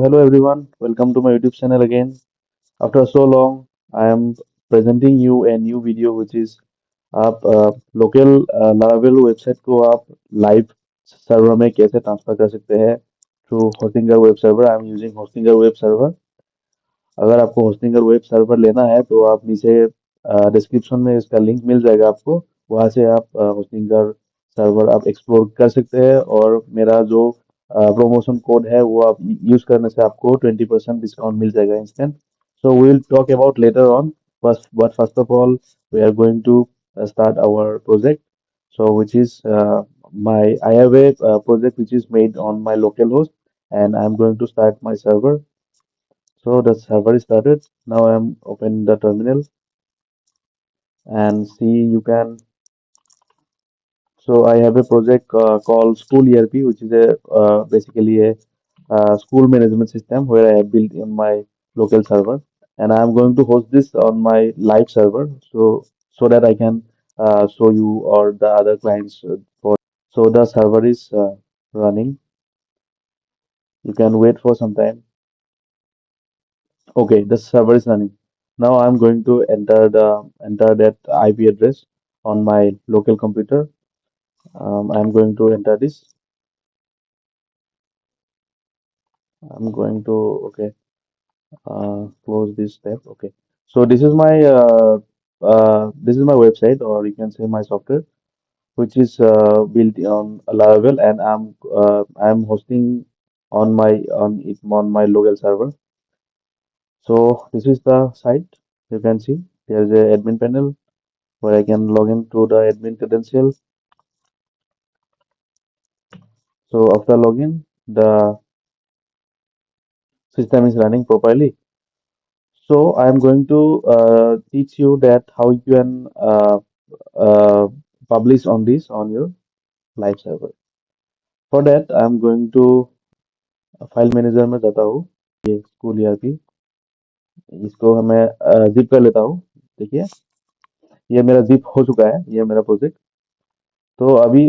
Hello everyone, welcome to my YouTube channel again. After so long, I am presenting you a new video which is आप local Laravel website को आप live server में कैसे transfer कर सकते हैं through Hostinger web server. I am using Hostinger web server. अगर आपको होस्टिंगर वेब सर्वर लेना है तो आप नीचे डिस्क्रिप्शन में इसका लिंक मिल जाएगा आपको। वहां से आप होस्टिंगर सर्वर आप एक्सप्लोर कर सकते हैं और मेरा जो प्रोमोशन कोड है वो आप यूज करने से आपको 20% डिस्काउंट मिल जाएगा instant. So we will talk about later on, but first of all we are going to start our project. So which is I have a project which is made on my local host, and I'm going to start my server. So the server is started. Now I'm open the terminal and see you can. So I have a project called School ERP, which is a basically a school management system where I have built in my local server, and I'm going to host this on my live server, so that I can show you or the other clients for. So the server is running. You can wait for some time. Okay, the server is running. Now I'm going to enter that IP address on my local computer. I'm going to enter this. I'm going to okay close this tab. Okay, so this is my website, or you can say my software, which is built on Laravel, and I'm hosting on my local server. So this is the site. You can see there's a admin panel where I can log into the admin credentials. So after login, the system is running properly. So I'm going to teach you that how you can uh, publish on this on your live server. For that, I'm going to file manager में जाता हूँ। ये school ERP, इसको मैं zip कर लेता हूँ। देखिए, ये मेरा जिप हो चुका है, ये मेरा प्रोजेक्ट। तो अभी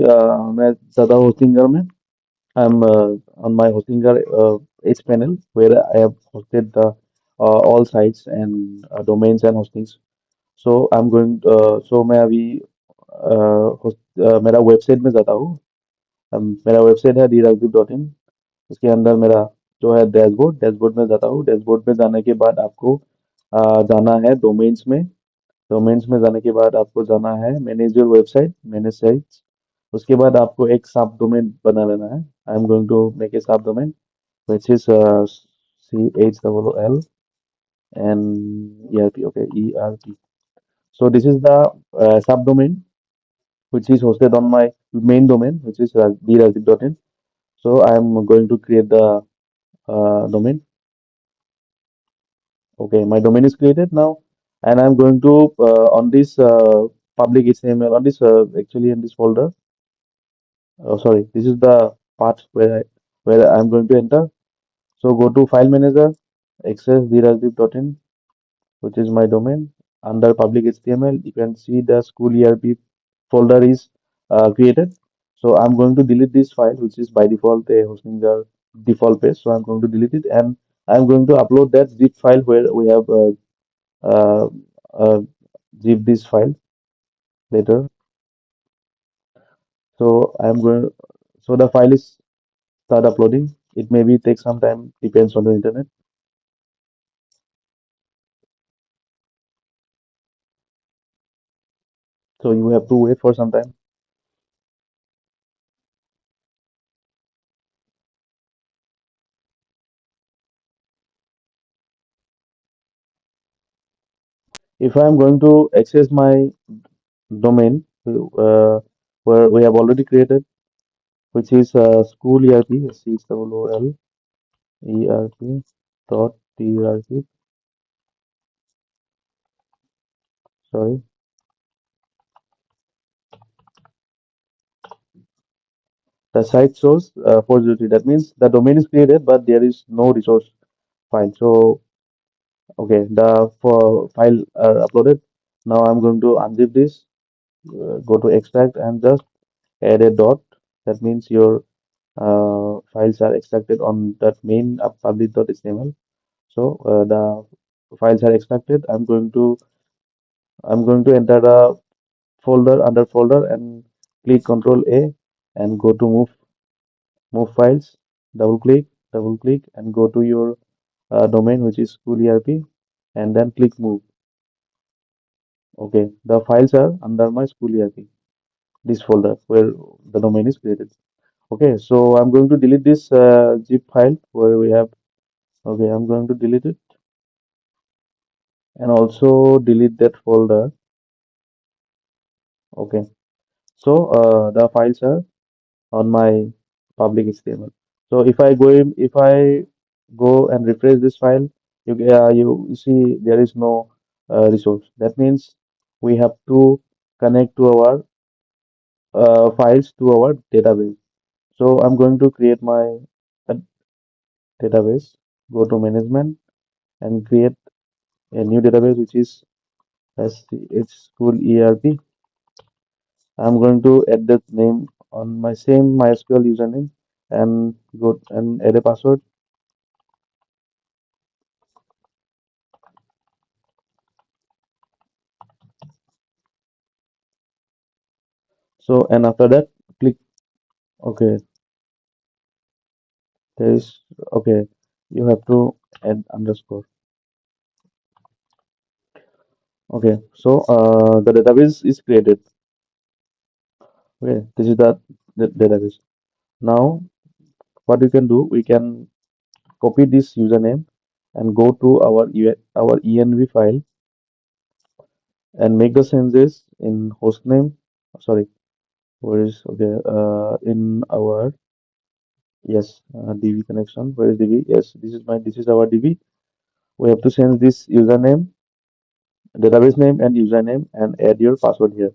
मैं जाता हूँ होस्टिंगर में। I'm on my Hostinger cPanel where I have hosted the all sites and domains and hostings. So so मैं अभी मेरा वेबसाइट में जाता हूँ। मेरा वेबसाइट है drazdeep.in। उसके अंदर मेरा जो है डैशबोर्ड में जाता हूँ। डैशबोर्ड में जाने के बाद आपको जाना है डोमेन्स में। डोमेन्स में जाने के बाद आपको जाना है manage your website, manage sites. उसके बाद आपको एक सब डोमेन बना लेना है। I am going to make a sub domain which is CHOOL and ERP. Okay, ERP. So this is the subdomain which is hosted on my main domain, which is drajdeep.in. So I am going to create the domain. Okay, my domain is created now, and I'm going to on this public HTML on this actually in this folder. Oh, sorry, this is the part where I'm going to enter. So go to File Manager, access drajdeep.in, which is my domain. Under public HTML, you can see the school ERP folder is created. So I'm going to delete this file, which is by default a hosting the default page. So I'm going to delete it, and I'm going to upload that zip file where we have uh, uh, zip this file later. So I'm going. So the file is start uploading. It maybe take some time, depends on the internet. So you have to wait for some time. If I'm going to access my domain where we have already created, which is school ERP, COOL ERP dot TRP. Sorry, the site shows 403. That means the domain is created, but there is no resource file. So okay, the file uploaded. Now I'm going to unzip this. Go to extract and just add a dot. That means your files are extracted on that main public.html. So the files are extracted. I'm going to enter the folder under folder and click Control A and go to move files. Double click and go to your domain, which is school ERP, and then click move. Okay, the files are under my school ERP, this folder where the domain is created. Okay, so I'm going to delete this zip file where we have. Okay, I'm going to delete it and also delete that folder. Okay, so the files are on my public HTML. So if I go and refresh this file, you see there is no resource. That means we have to connect to our files to our database. So I'm going to create my uh, database. Go to management and create a new database which is as its school ERP. I'm going to add that name on my same MySQL username and go and add a password. So and after that, click OK. There is OK. You have to add underscore. Okay. So the database is created. Okay. This is the database. Now what we can do, we can copy this username and go to our env file and make the changes in hostname. Sorry, where is okay? In our yes DB connection. Where is DB? Yes, this is our DB. We have to change this username, database name, and username, and add your password here.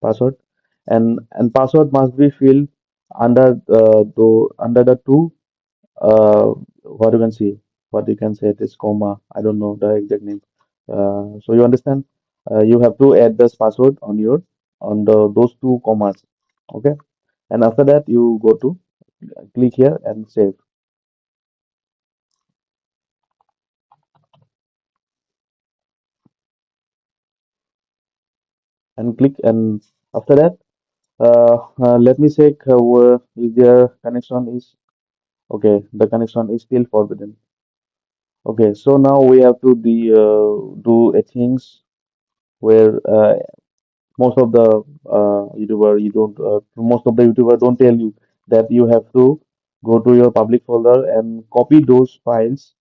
Password and password must be filled under under the two what you can see, what you can say it is comma. I don't know the exact name. So you understand? You have to add this password on your on the those two commas. Okay, and after that you go to click here and save and click and after that let me check where is their connection is okay. The connection is still forbidden. Okay, so now we have to do a things where most of the YouTuber you don't most of the YouTuber don't tell you that you have to go to your public folder and copy those files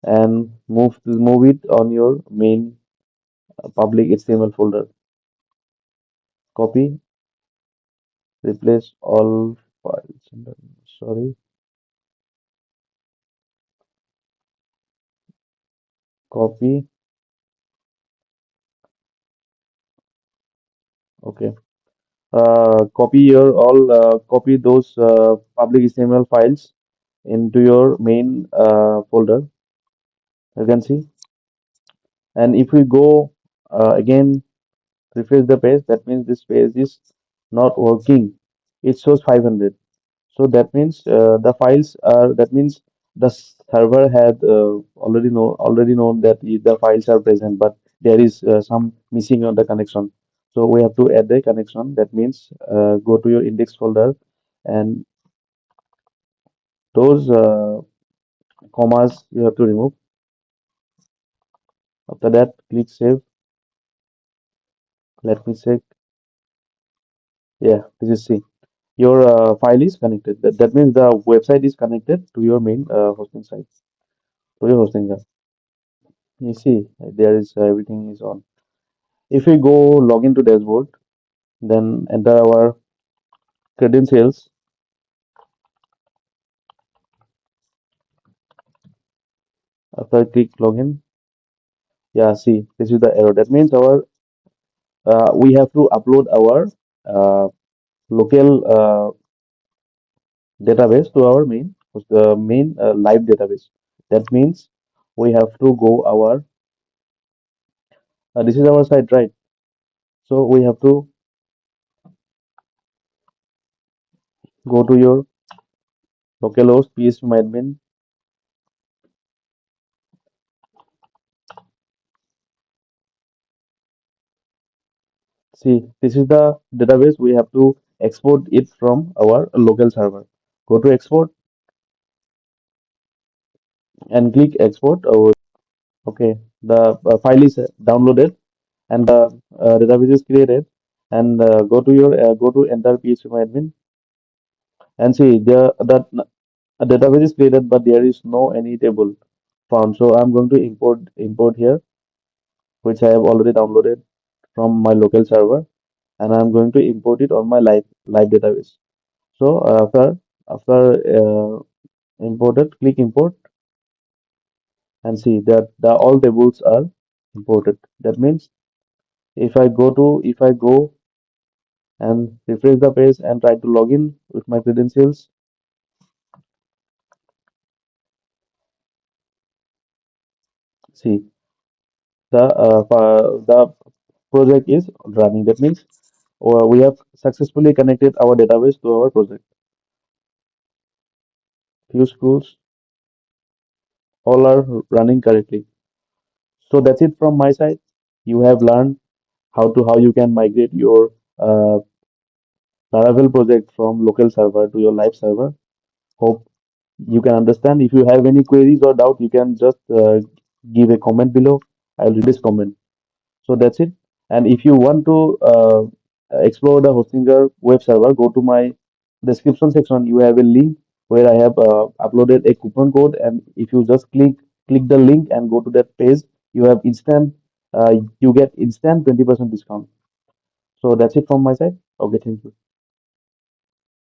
and move it on your main public HTML folder. Copy, replace all files. Sorry, copy. Okay, copy your all copy those public HTML files into your main folder. You can see, and if we go again refresh the page, that means this page is not working. It shows 500. So that means the files are that means the server had already known that the files are present, but there is some missing on the connection. So we have to add the connection. That means go to your index folder and those commas you have to remove. After that, click save. Let me check. Yeah, this is C. Your file is connected. That means the website is connected to your main hosting site, to your hosting site. You see, there is everything is on. If we go log into dashboard, then enter our credentials. After click login, yeah, see, this is the error. That means our we have to upload our local database to our main live database. That means we have to go our this is our site, right? So we have to Go to your localhost phpMyAdmin. See, this is the database. We have to export it from our local server. Go to export and click export. Okay, the file is downloaded and the database is created. And go to enter phpMyAdmin and see there that a database is created, but there is no any table found. So I'm going to import here, which I have already downloaded from my local server, and I'm going to import it on my live database. So after imported, click import and see that the all tables are imported. That means if I go and refresh the page and try to log in with my credentials, see the project is running. That means we have successfully connected our database to our project. Few screws all are running correctly. So that's it from my side. You have learned how you can migrate your Laravel project from local server to your live server. Hope you can understand. If you have any queries or doubt, you can just give a comment below. I'll read this comment. So that's it. And if you want to explore the Hostinger web server, go to my description section. You have a link where I have uploaded a coupon code, and if you just click the link and go to that page, you have instant you get instant 20% discount. So that's it from my side. Okay, thank you.